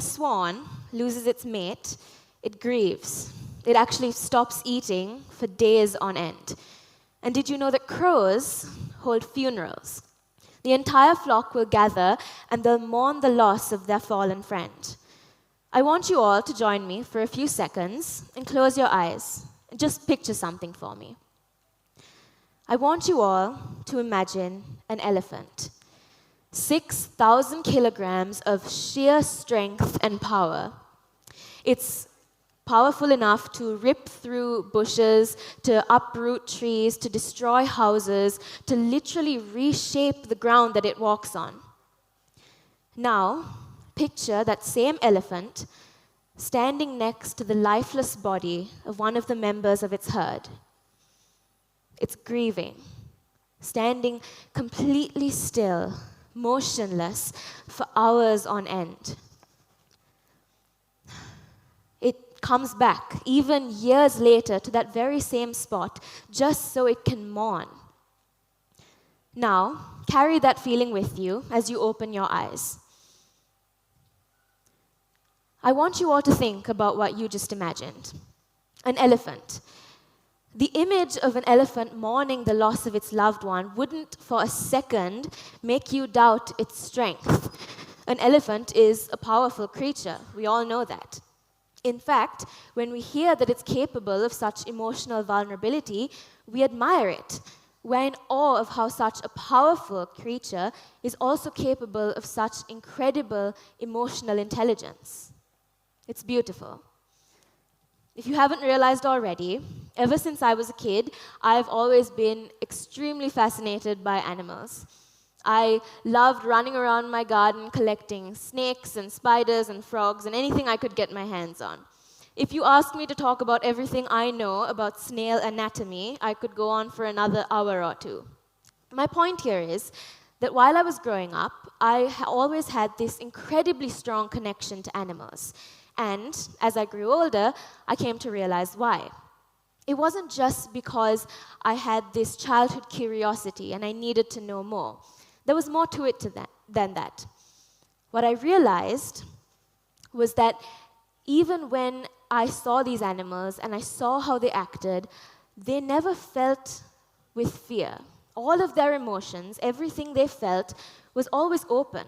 a swan loses its mate, it grieves. It actually stops eating for days on end. And did you know that crows hold funerals? The entire flock will gather and they'll mourn the loss of their fallen friend. I want you all to join me for a few seconds and close your eyes and just picture something for me. I want you all to imagine an elephant. 6,000 kilograms of sheer strength and power. It's powerful enough to rip through bushes, to uproot trees, to destroy houses, to literally reshape the ground that it walks on. Now, picture that same elephant standing next to the lifeless body of one of the members of its herd. It's grieving, standing completely still, motionless for hours on end. It comes back, even years later, to that very same spot, just so it can mourn. Now, carry that feeling with you as you open your eyes. I want you all to think about what you just imagined. An elephant. The image of an elephant mourning the loss of its loved one wouldn't for a second make you doubt its strength. An elephant is a powerful creature. We all know that. In fact, when we hear that it's capable of such emotional vulnerability, we admire it. We're in awe of how such a powerful creature is also capable of such incredible emotional intelligence. It's beautiful. If you haven't realized already, ever since I was a kid, I've always been extremely fascinated by animals. I loved running around my garden collecting snakes and spiders and frogs and anything I could get my hands on. If you asked me to talk about everything I know about snail anatomy, I could go on for another hour or two. My point here is that while I was growing up, I always had this incredibly strong connection to animals. And as I grew older, I came to realize why. It wasn't just because I had this childhood curiosity and I needed to know more. There was more to it than that. What I realized was that even when I saw these animals and I saw how they acted, they never felt with fear. All of their emotions, everything they felt, was always open.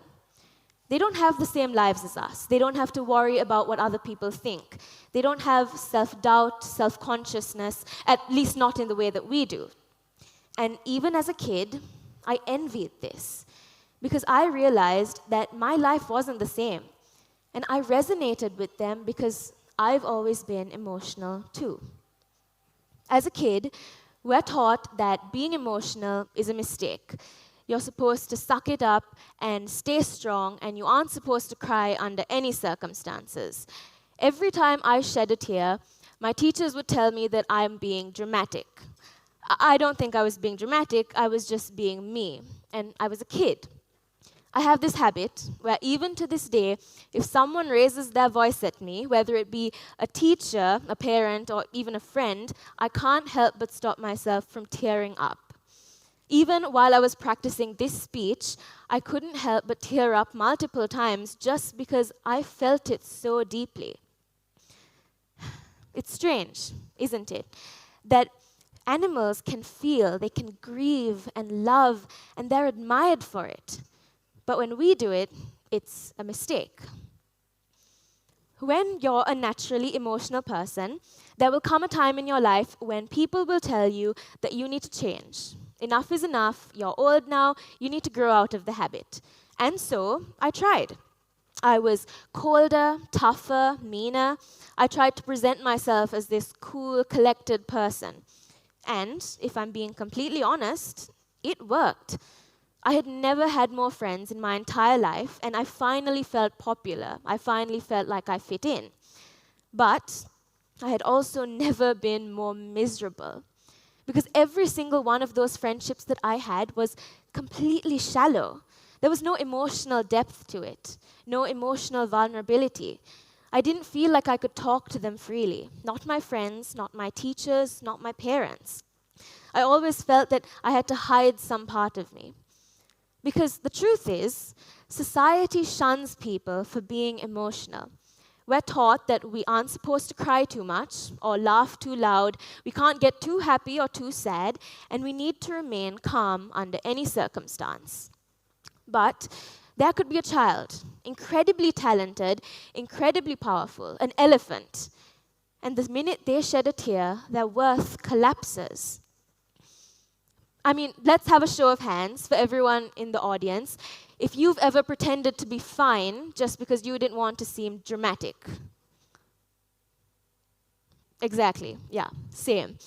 They don't have the same lives as us. They don't have to worry about what other people think. They don't have self-doubt, self-consciousness, at least not in the way that we do. And even as a kid, I envied this because I realized that my life wasn't the same. And I resonated with them because I've always been emotional too. As a kid, we're taught that being emotional is a mistake. You're supposed to suck it up and stay strong, and you aren't supposed to cry under any circumstances. Every time I shed a tear, my teachers would tell me that I'm being dramatic. I don't think I was being dramatic, I was just being me, and I was a kid. I have this habit where even to this day, if someone raises their voice at me, whether it be a teacher, a parent, or even a friend, I can't help but stop myself from tearing up. Even while I was practicing this speech, I couldn't help but tear up multiple times just because I felt it so deeply. It's strange, isn't it? That animals can feel, they can grieve and love, and they're admired for it. But when we do it, it's a mistake. When you're a naturally emotional person, there will come a time in your life when people will tell you that you need to change. Enough is enough, you're old now, you need to grow out of the habit. And so, I tried. I was colder, tougher, meaner. I tried to present myself as this cool, collected person. And, if I'm being completely honest, it worked. I had never had more friends in my entire life, and I finally felt popular. I finally felt like I fit in. But I had also never been more miserable. Because every single one of those friendships that I had was completely shallow. There was no emotional depth to it, no emotional vulnerability. I didn't feel like I could talk to them freely. Not my friends, not my teachers, not my parents. I always felt that I had to hide some part of me. Because the truth is, society shuns people for being emotional. We're taught that we aren't supposed to cry too much or laugh too loud, we can't get too happy or too sad, and we need to remain calm under any circumstance. But there could be a child, incredibly talented, incredibly powerful, an elephant, and the minute they shed a tear, their worth collapses. I mean, let's have a show of hands for everyone in the audience if you've ever pretended to be fine just because you didn't want to seem dramatic. Exactly, yeah, same.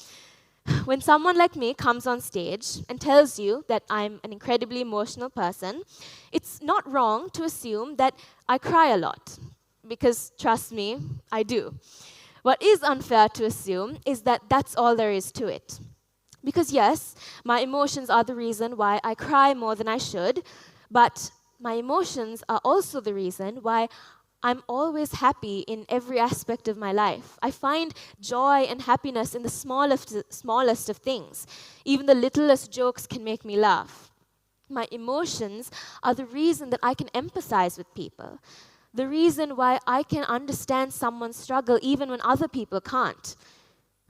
When someone like me comes on stage and tells you that I'm an incredibly emotional person, it's not wrong to assume that I cry a lot, because trust me, I do. What is unfair to assume is that that's all there is to it. Because yes, my emotions are the reason why I cry more than I should, but my emotions are also the reason why I'm always happy in every aspect of my life. I find joy and happiness in the smallest of things. Even the littlest jokes can make me laugh. My emotions are the reason that I can empathize with people, the reason why I can understand someone's struggle even when other people can't.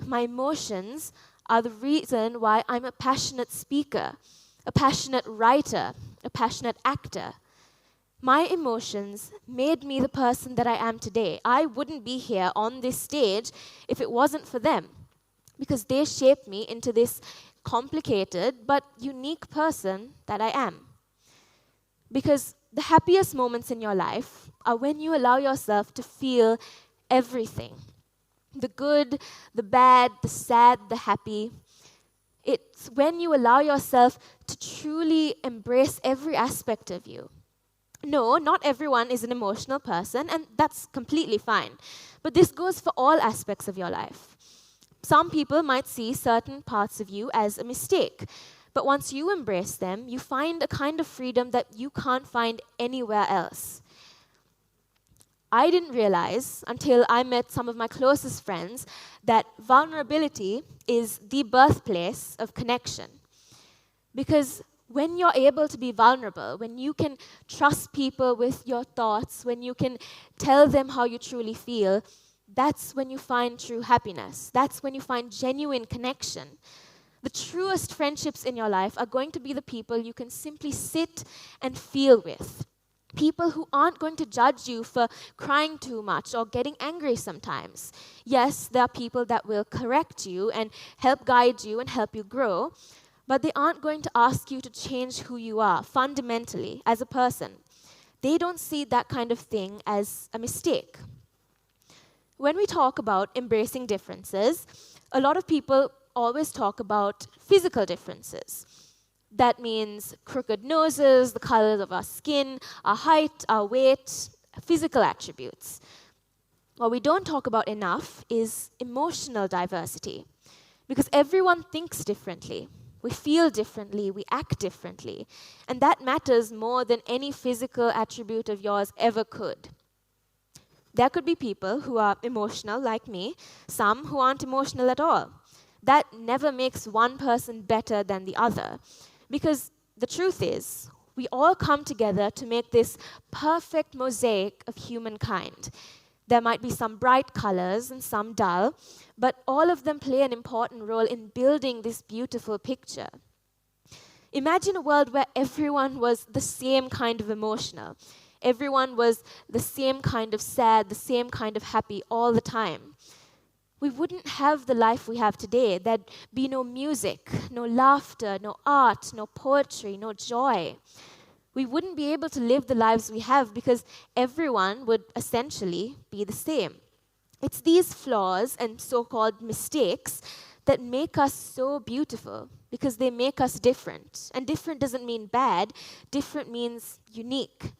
My emotions are the reason why I'm a passionate speaker, a passionate writer, a passionate actor. My emotions made me the person that I am today. I wouldn't be here on this stage if it wasn't for them, because they shaped me into this complicated but unique person that I am. Because the happiest moments in your life are when you allow yourself to feel everything. The good, the bad, the sad, the happy. It's when you allow yourself to truly embrace every aspect of you. No, not everyone is an emotional person, and that's completely fine. But this goes for all aspects of your life. Some people might see certain parts of you as a mistake, but once you embrace them, you find a kind of freedom that you can't find anywhere else. I didn't realize until I met some of my closest friends that vulnerability is the birthplace of connection. Because when you're able to be vulnerable, when you can trust people with your thoughts, when you can tell them how you truly feel, that's when you find true happiness. That's when you find genuine connection. The truest friendships in your life are going to be the people you can simply sit and feel with. People who aren't going to judge you for crying too much or getting angry sometimes. Yes, there are people that will correct you and help guide you and help you grow, but they aren't going to ask you to change who you are fundamentally as a person. They don't see that kind of thing as a mistake. When we talk about embracing differences, a lot of people always talk about physical differences. That means crooked noses, the colors of our skin, our height, our weight, physical attributes. What we don't talk about enough is emotional diversity, because everyone thinks differently. We feel differently, we act differently, and that matters more than any physical attribute of yours ever could. There could be people who are emotional like me, some who aren't emotional at all. That never makes one person better than the other. Because the truth is, we all come together to make this perfect mosaic of humankind. There might be some bright colors and some dull, but all of them play an important role in building this beautiful picture. Imagine a world where everyone was the same kind of emotional. Everyone was the same kind of sad, the same kind of happy all the time. We wouldn't have the life we have today. There'd be no music, no laughter, no art, no poetry, no joy. We wouldn't be able to live the lives we have because everyone would essentially be the same. It's these flaws and so-called mistakes that make us so beautiful because they make us different. And different doesn't mean bad. Different means unique.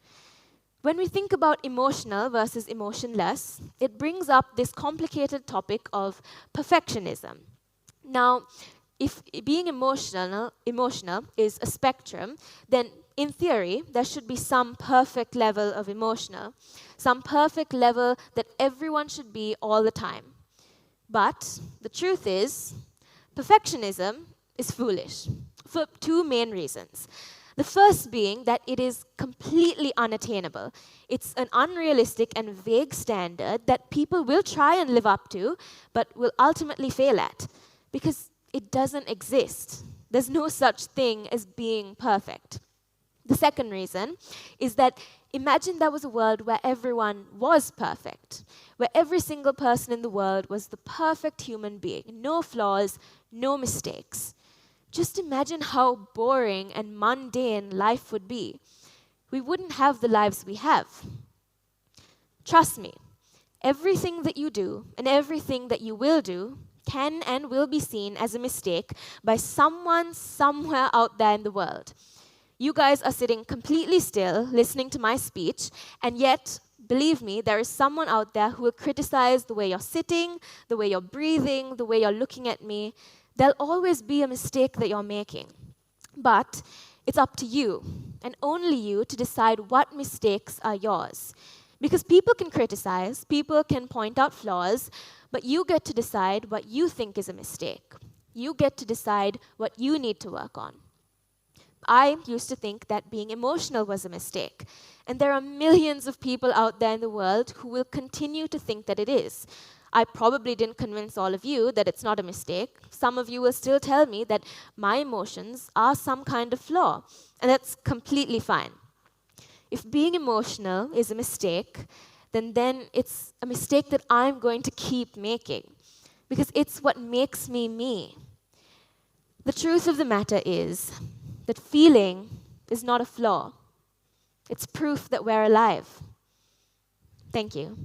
When we think about emotional versus emotionless, it brings up this complicated topic of perfectionism. Now, if being emotional is a spectrum, then in theory, there should be some perfect level of emotional, some perfect level that everyone should be all the time. But the truth is, perfectionism is foolish for two main reasons. The first being that it is completely unattainable. It's an unrealistic and vague standard that people will try and live up to, but will ultimately fail at, because it doesn't exist. There's no such thing as being perfect. The second reason is that imagine there was a world where everyone was perfect, where every single person in the world was the perfect human being, no flaws, no mistakes. Just imagine how boring and mundane life would be. We wouldn't have the lives we have. Trust me, everything that you do and everything that you will do can and will be seen as a mistake by someone somewhere out there in the world. You guys are sitting completely still, listening to my speech, and yet, believe me, there is someone out there who will criticize the way you're sitting, the way you're breathing, the way you're looking at me. There'll always be a mistake that you're making. But it's up to you, and only you, to decide what mistakes are yours. Because people can criticize, people can point out flaws, but you get to decide what you think is a mistake. You get to decide what you need to work on. I used to think that being emotional was a mistake, and there are millions of people out there in the world who will continue to think that it is. I probably didn't convince all of you that it's not a mistake. Some of you will still tell me that my emotions are some kind of flaw, and that's completely fine. If being emotional is a mistake, then it's a mistake that I'm going to keep making, because it's what makes me me. The truth of the matter is that feeling is not a flaw. It's proof that we're alive. Thank you.